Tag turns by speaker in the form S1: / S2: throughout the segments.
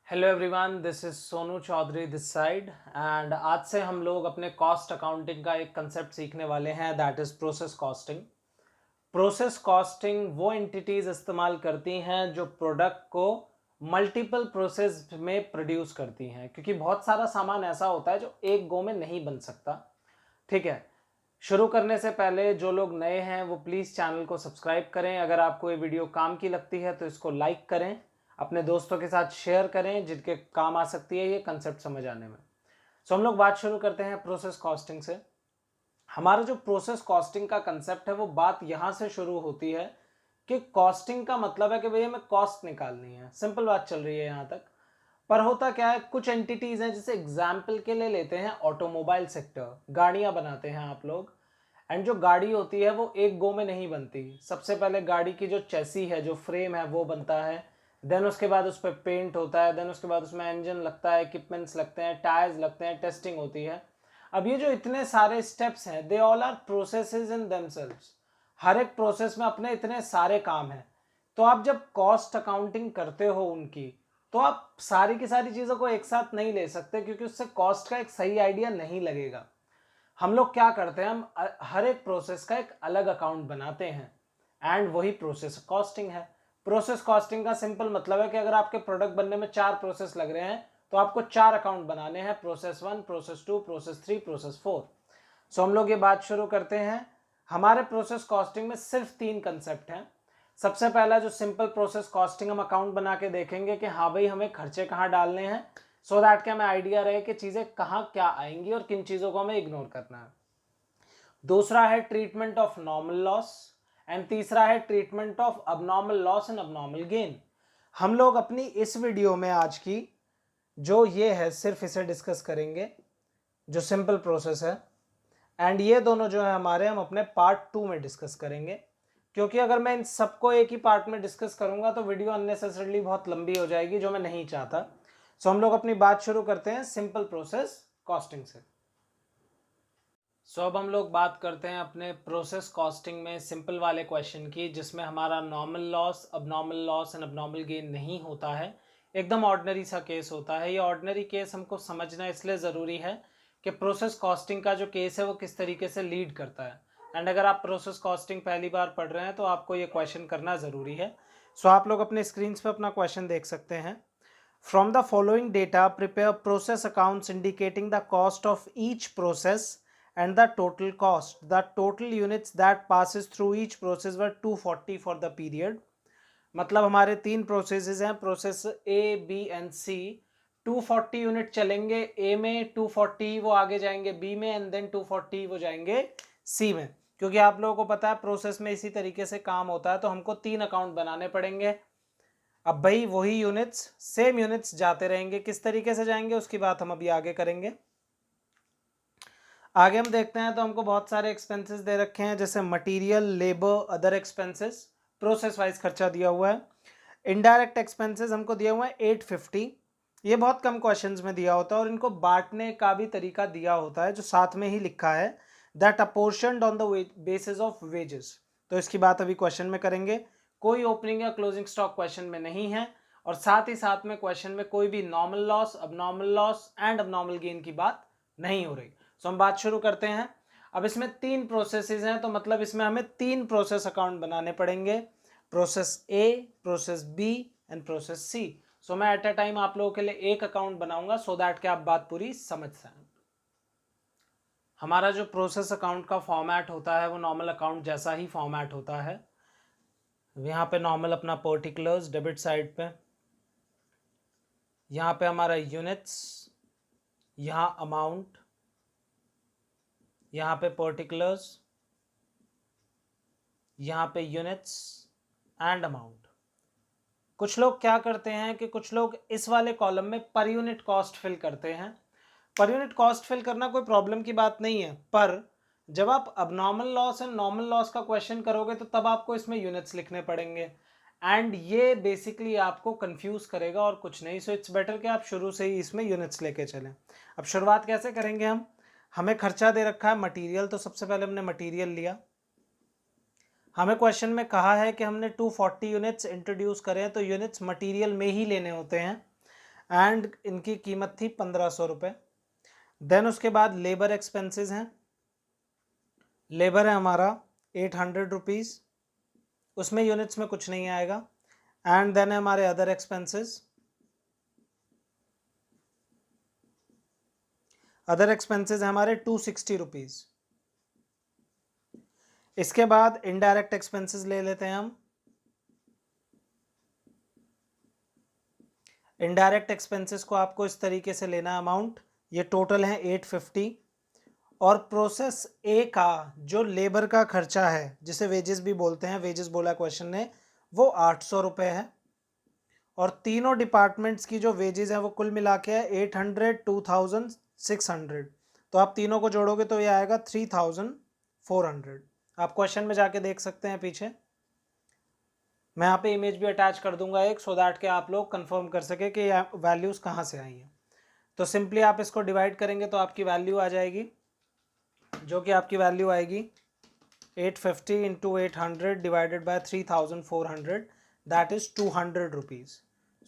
S1: Hello everyone, this is Sonu Chaudhary this side and आज से हम लोग अपने कॉस्ट अकाउंटिंग का एक कंसेप्ट सीखने वाले हैं, that is process costing. Process costing वो एंटिटीज इस्तेमाल करती हैं जो प्रोडक्ट को मल्टीपल प्रोसेस में प्रोड्यूस करती हैं, क्योंकि बहुत सारा सामान ऐसा होता है जो एक गो में नहीं बन सकता। ठीक है, शुरू करने से पहले जो लोग नए हैं वो प्लीज़ चैनल को सब्सक्राइब करें। अगर आपको ये वीडियो काम की लगती है तो इसको लाइक करें, अपने दोस्तों के साथ शेयर करें जिनके काम आ सकती है ये कंसेप्ट समझ आने में। सो हम लोग बात शुरू करते हैं प्रोसेस कॉस्टिंग से। हमारा जो प्रोसेस कॉस्टिंग का कंसेप्ट है वो बात यहाँ से शुरू होती है कि कॉस्टिंग का मतलब है कि भैया हमें कॉस्ट निकालनी है, सिंपल बात चल रही है यहाँ तक। पर होता क्या है, कुछ एंटिटीज हैं, जैसे एग्जाम्पल के लिए लेते हैं ऑटोमोबाइल सेक्टर, गाड़ियां बनाते हैं आप लोग। एंड जो गाड़ी होती है वो एक गो में नहीं बनती। सबसे पहले गाड़ी की जो चेसी है, जो फ्रेम है, वो बनता है। देन उसके बाद उस पर पेंट होता है। देन उसके बाद उसमें इंजन लगता है, इक्विपमेंट्स लगते हैं, टायर्स लगते हैं, टेस्टिंग होती है। अब ये जो इतने सारे स्टेप्स हैं, they all are processes in themselves. हर एक प्रोसेस में अपने इतने सारे काम हैं। तो आप जब कॉस्ट अकाउंटिंग करते हो उनकी, तो आप सारी की सारी चीज़ों को एक साथ नहीं ले सकते, क्योंकि उससे कॉस्ट का एक सही आइडिया नहीं लगेगा। हम लोग क्या करते हैं, हम हर एक प्रोसेस का एक अलग अकाउंट बनाते हैं एंड वही प्रोसेस कॉस्टिंग है। प्रोसेस कॉस्टिंग का सिंपल मतलब है कि अगर आपके प्रोडक्ट बनने में 4 प्रोसेस लग रहे हैं तो आपको 4 अकाउंट बनाने हैं, प्रोसेस 1, प्रोसेस 2, प्रोसेस 3, प्रोसेस 4। सो हम लोग ये बात शुरू करते हैं। हमारे प्रोसेस कॉस्टिंग में सिर्फ 3 कंसेप्ट हैं। सबसे पहला जो सिंपल प्रोसेस कॉस्टिंग, हम अकाउंट बना के देखेंगे कि हाँ भाई हमें खर्चे कहाँ डालने हैं, सो दैट कि हमें आइडिया रहे कि चीज़ें कहाँ क्या आएंगी और किन चीज़ों को हमें इग्नोर करना है। दूसरा है treatment of normal loss and तीसरा है treatment of abnormal loss and abnormal gain. हम लोग अपनी इस वीडियो में आज की जो ये है सिर्फ इसे डिस्कस करेंगे, जो सिंपल प्रोसेस है। एंड ये दोनों जो है हमारे, हम अपने पार्ट 2 में डिस्कस करेंगे, क्योंकि अगर मैं इन सबको एक ही पार्ट में डिस्कस करूंगा तो वीडियो अननेसेसरली बहुत लंबी हो जाएगी, जो मैं नहीं चाहता। सो हम लोग अपनी बात शुरू करते हैं सिंपल प्रोसेस कॉस्टिंग से। अब हम लोग बात करते हैं अपने प्रोसेस कॉस्टिंग में सिंपल वाले क्वेश्चन की, जिसमें हमारा normal loss, abnormal loss and abnormal gain नहीं होता है। एकदम ऑर्डिनरी सा केस होता है। ये ऑर्डिनरी केस हमको समझना इसलिए ज़रूरी है कि प्रोसेस कॉस्टिंग का जो केस है वो किस तरीके से लीड करता है। एंड अगर आप प्रोसेस कॉस्टिंग पहली बार पढ़ रहे हैं तो आपको ये क्वेश्चन करना ज़रूरी है। सो आप लोग अपने स्क्रीन पर अपना क्वेश्चन देख सकते हैं। From the following data prepare process accounts indicating the cost of each process and the total cost. The total units that passes through each process were 240 for the period. मतलब हमारे 3 processes हैं, process A, B and C. 240 unit चलेंगे A में, 240 वो आगे जाएंगे B में, and then 240 वो जाएंगे सी में। क्योंकि आप लोगों को पता है प्रोसेस में इसी तरीके से काम होता है, तो हमको 3 अकाउंट बनाने पड़ेंगे। अब भाई वही यूनिट्स, सेम यूनिट्स जाते रहेंगे। किस तरीके से जाएंगे उसकी बात हम अभी आगे करेंगे। आगे हम देखते हैं तो हमको बहुत सारे एक्सपेंसेस दे रखे हैं, जैसे material, labour, other expenses, process wise खर्चा दिया हुआ है। इनडायरेक्ट एक्सपेंसेस हमको दिया हुआ है 850। ये बहुत कम क्वेश्चंस में दिया होता है और इनको बांटने का भी तरीका दिया होता है, जो साथ में ही लिखा है, that apportioned on the basis of wages. तो इसकी बात अभी क्वेश्चन में करेंगे। कोई ओपनिंग या क्लोजिंग स्टॉक क्वेश्चन में नहीं है, और साथ ही साथ में क्वेश्चन में कोई भी normal loss, abnormal loss and abnormal gain की बात नहीं हो रही। सो हम बात शुरू करते हैं। अब इसमें 3 प्रोसेसेस हैं, तो मतलब इसमें हमें 3 प्रोसेस अकाउंट बनाने पड़ेंगे, process A, process B and process C. So मैं एट अ टाइम आप लोगों के लिए एक अकाउंट बनाऊंगा, सो दैट कि आप बात पूरी समझ सकें। हमारा जो प्रोसेस अकाउंट का फॉर्मेट होता है वो नॉर्मल अकाउंट जैसा ही फॉर्मेट होता है। यहाँ पे नॉर्मल अपना पर्टिकुलर्स डेबिट साइड पे, यहाँ पे हमारा यूनिट्स, यहाँ अमाउंट, यहाँ पे पर्टिकुलर्स, यहाँ पे यूनिट्स एंड अमाउंट। कुछ लोग क्या करते हैं कि कुछ लोग इस वाले कॉलम में पर यूनिट कॉस्ट फिल करते हैं। पर यूनिट कॉस्ट फिल करना कोई प्रॉब्लम की बात नहीं है, पर जब आप abnormal loss and normal loss का क्वेश्चन करोगे तो तब आपको इसमें यूनिट्स लिखने पड़ेंगे, एंड ये बेसिकली आपको कंफ्यूज करेगा और कुछ नहीं। सो इट्स बेटर कि आप शुरू से ही इसमें यूनिट्स लेके चलें। अब शुरुआत कैसे करेंगे हम, हमें खर्चा दे रखा है मटीरियल, तो सबसे पहले हमने मटीरियल लिया। हमें क्वेश्चन में कहा है कि हमने 240 यूनिट्स इंट्रोड्यूस करें, तो यूनिट्स मटेरियल में ही लेने होते हैं। एंड इनकी कीमत थी 1500 रुपये। देन उसके बाद लेबर एक्सपेंसेस हैं, लेबर है हमारा 800 रुपीज़, उसमें यूनिट्स में कुछ नहीं आएगा। एंड देन है हमारे अदर एक्सपेंसेस, अदर एक्सपेंसेस है हमारे 260 रुपीज़। इसके बाद इनडायरेक्ट एक्सपेंसेस ले लेते हैं हम। इनडायरेक्ट एक्सपेंसेस को आपको इस तरीके से लेना अमाउंट, ये टोटल है 850। और प्रोसेस ए का जो लेबर का खर्चा है, जिसे वेजेस भी बोलते हैं, वेजेस बोला क्वेश्चन ने, वो 800 रुपये है। और तीनों डिपार्टमेंट्स की जो वेजेस है वो कुल मिला के है 800, 2600। तो आप तीनों को जोड़ोगे तो ये आएगा 3400। आप क्वेश्चन में जाके देख सकते हैं पीछे, मैं यहाँ पे इमेज भी अटैच कर दूंगा एक, सो दैट के आप लोग कंफर्म कर सके कि वैल्यूज़ कहाँ से आई हैं। तो सिंपली आप इसको डिवाइड करेंगे तो आपकी वैल्यू आ जाएगी, जो कि आपकी वैल्यू आएगी 850 into 800 divided by 3400, that is 200 rupees.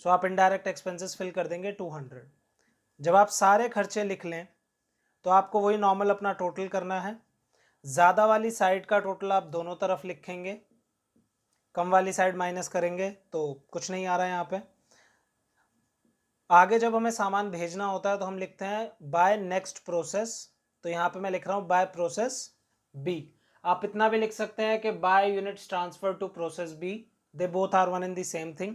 S1: So आप इनडायरेक्ट एक्सपेंसेस फिल कर देंगे 200। जब आप सारे खर्चे लिख लें तो आपको वही नॉर्मल अपना टोटल करना है। ज़्यादा वाली साइड का टोटल आप दोनों तरफ लिखेंगे, कम वाली साइड माइनस करेंगे तो कुछ नहीं आ रहा है यहाँ पे। आगे जब हमें सामान भेजना होता है तो हम लिखते हैं बाय नेक्स्ट प्रोसेस, तो यहाँ पे मैं लिख रहा हूँ बाय प्रोसेस बी। आप इतना भी लिख सकते हैं कि by units transfer to process B, they both are one in the same thing.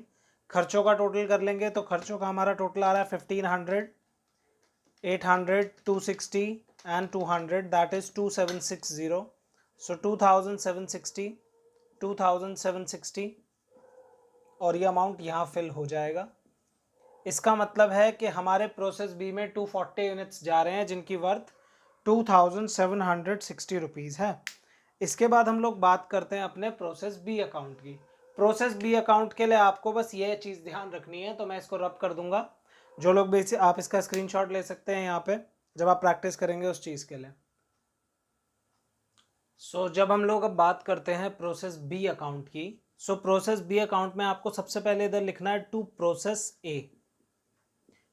S1: खर्चों का टोटल कर लेंगे तो खर्चों का हमारा टोटल आ रहा है 1500, 800, 260 एंड 200, दैट इज 2760। सो 2760, 2760, और ये अमाउंट यहाँ फिल हो जाएगा। इसका मतलब है कि हमारे प्रोसेस बी में 240 यूनिट्स जा रहे हैं जिनकी वर्थ 2760 रुपीज़ है। इसके बाद हम लोग बात करते हैं अपने प्रोसेस बी अकाउंट की। प्रोसेस बी अकाउंट के लिए आपको बस ये चीज़ ध्यान रखनी है, तो मैं इसको रब कर दूंगा। जो लोग बेसिक, आप इसका स्क्रीनशॉट ले सकते हैं यहाँ पे जब आप प्रैक्टिस करेंगे उस चीज़ के लिए। सो जब हम लोग अब बात करते हैं प्रोसेस बी अकाउंट की, सो प्रोसेस बी अकाउंट में आपको सबसे पहले इधर लिखना है टू प्रोसेस ए,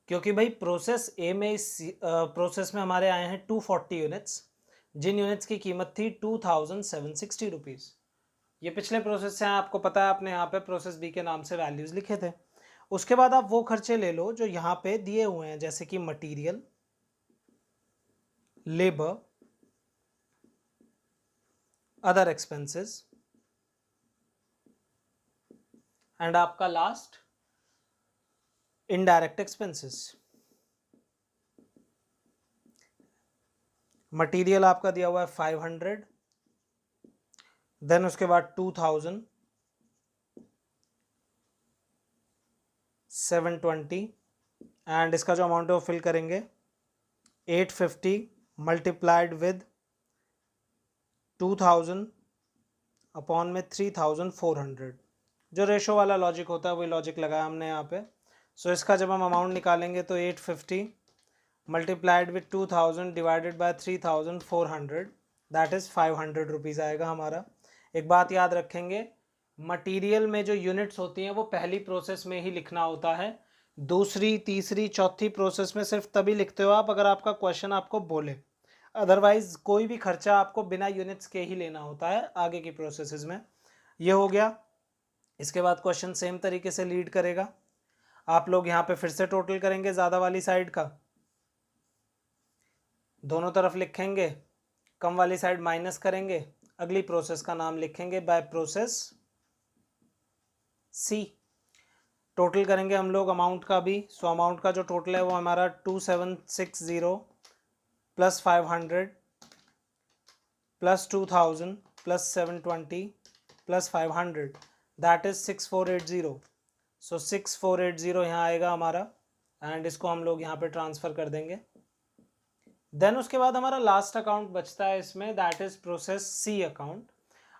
S1: क्योंकि भाई प्रोसेस ए में, इस प्रोसेस में हमारे आए हैं 240 यूनिट्स, जिन यूनिट्स की कीमत थी 2760 रुपीज़। ये पिछले प्रोसेस से हैं, आपको पता है, आपने यहाँ पे प्रोसेस बी के नाम से वैल्यूज़ लिखे थे। उसके बाद आप वो खर्चे ले लो जो यहाँ पे दिए हुए हैं, जैसे कि material, labour, other expenses, and आपका लास्ट इनडायरेक्ट एक्सपेंसेस। मटेरियल आपका दिया हुआ है 500, देन उसके बाद 2000, 720, एंड इसका जो अमाउंट है वो फिल करेंगे 850 मल्टीप्लाइड विद 2000 अपॉन में 3400। जो रेशो वाला लॉजिक होता है वही लॉजिक लगाया हमने यहाँ पे। सो इसका जब हम अमाउंट निकालेंगे तो 850 multiplied with 2000 divided by 3400, that is 500 rupees आएगा हमारा। एक बात याद रखेंगे, मटेरियल में जो यूनिट्स होती हैं वो पहली प्रोसेस में ही लिखना होता है, दूसरी, तीसरी, चौथी प्रोसेस में सिर्फ तभी लिखते हो आप अगर आपका क्वेश्चन आपको बोले। अदरवाइज कोई भी खर्चा आपको बिना यूनिट्स के ही लेना होता है आगे की प्रोसेसेस में। ये हो गया। इसके बाद क्वेश्चन सेम तरीके से लीड करेगा। आप लोग यहाँ पे फिर से टोटल करेंगे ज़्यादा वाली साइड का, दोनों तरफ लिखेंगे, कम वाली साइड माइनस करेंगे, अगली प्रोसेस का नाम लिखेंगे बाय प्रोसेस सी। टोटल करेंगे हम लोग अमाउंट का भी। सो अमाउंट का जो टोटल है वो हमारा 2760 plus 500 plus 2000 plus 720 plus 500, that is 6480। सो 6480 यहाँ आएगा हमारा, एंड इसको हम लोग यहाँ पे ट्रांसफ़र कर देंगे। देन उसके बाद हमारा लास्ट अकाउंट बचता है इसमें, that is process C account.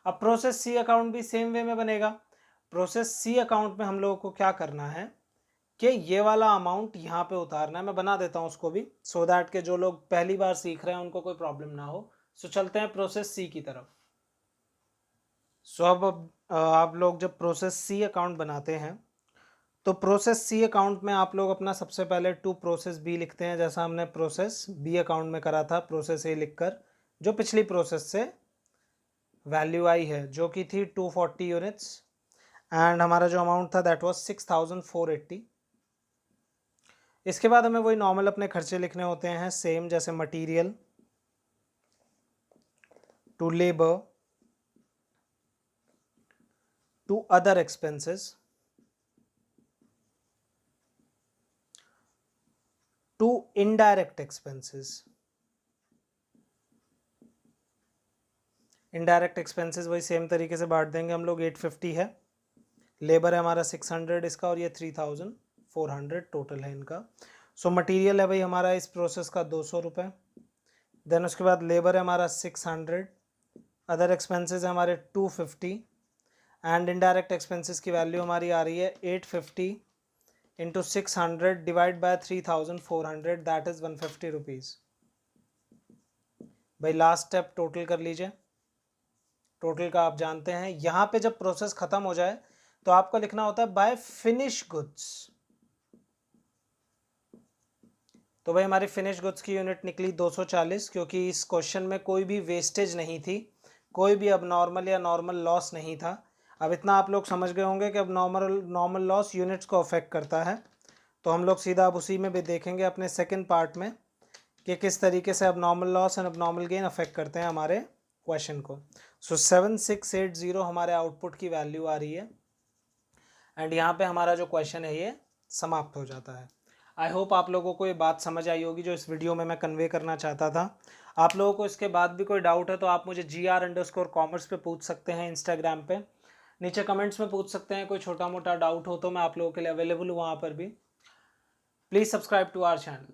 S1: अब प्रोसेस सी अकाउंट भी सेम वे में बनेगा। प्रोसेस सी अकाउंट में हम लोगों को क्या करना है कि ये वाला अमाउंट यहाँ पे उतारना है। मैं बना देता हूँ उसको भी, सो दैट के जो लोग पहली बार सीख रहे हैं उनको कोई प्रॉब्लम ना हो। सो चलते हैं प्रोसेस सी की तरफ। सो अब आप लोग जब प्रोसेस सी अकाउंट बनाते हैं तो प्रोसेस सी अकाउंट में आप लोग अपना सबसे पहले टू प्रोसेस बी लिखते हैं, जैसा हमने प्रोसेस बी अकाउंट में करा था, प्रोसेस ए लिखकर जो पिछली प्रोसेस से वैल्यू आई है जो कि थी 240 यूनिट्स एंड हमारा जो अमाउंट था दैट वाज 6480। इसके बाद हमें वही नॉर्मल अपने खर्चे लिखने होते हैं सेम, जैसे material to labour to other expenses to indirect expenses. Indirect expenses वही सेम तरीके से बांट देंगे हम लोग। 850 है, लेबर है हमारा 600 इसका, और ये 3400 टोटल है इनका। सो मटेरियल है भाई हमारा इस प्रोसेस का 200 रुपये, देन उसके बाद लेबर है हमारा 600, अदर एक्सपेंसेस है हमारे 250 एंड इनडायरेक्ट एक्सपेंसेस की वैल्यू हमारी आ रही है 850 into 600 divide by 3400 that is 150 rupees. भाई लास्ट स्टेप टोटल कर लीजिए। टोटल का आप जानते हैं, यहाँ पे जब प्रोसेस खत्म हो जाए तो आपको लिखना होता है बाय फिनिश गुड्स। तो भाई हमारी फिनिश गुड्स की यूनिट निकली 240, क्योंकि इस क्वेश्चन में कोई भी वेस्टेज नहीं थी, कोई भी अब नॉर्मल या नॉर्मल लॉस नहीं था। अब इतना आप लोग समझ गए होंगे कि अब नॉर्मल लॉस यूनिट्स को अफेक्ट करता है। तो हम लोग सीधा अब उसी में भी देखेंगे अपने सेकेंड पार्ट में कि किस तरीके से अब नॉर्मल लॉस एंड अब नॉर्मल गेन अफेक्ट करते हैं हमारे क्वेश्चन को। सो 7680 हमारे आउटपुट की वैल्यू आ रही है एंड यहाँ पे हमारा जो क्वेश्चन है ये समाप्त हो जाता है। आई होप आप लोगों को ये बात समझ आई होगी जो इस वीडियो में मैं कन्वे करना चाहता था। आप लोगों को इसके बाद भी कोई डाउट है तो आप मुझे GR_commerce पे पूछ सकते हैं, इंस्टाग्राम पे नीचे कमेंट्स में पूछ सकते हैं। कोई छोटा मोटा डाउट हो तो मैं आप लोगों के लिए अवेलेबल हूँ वहाँ पर भी। Please subscribe to our channel.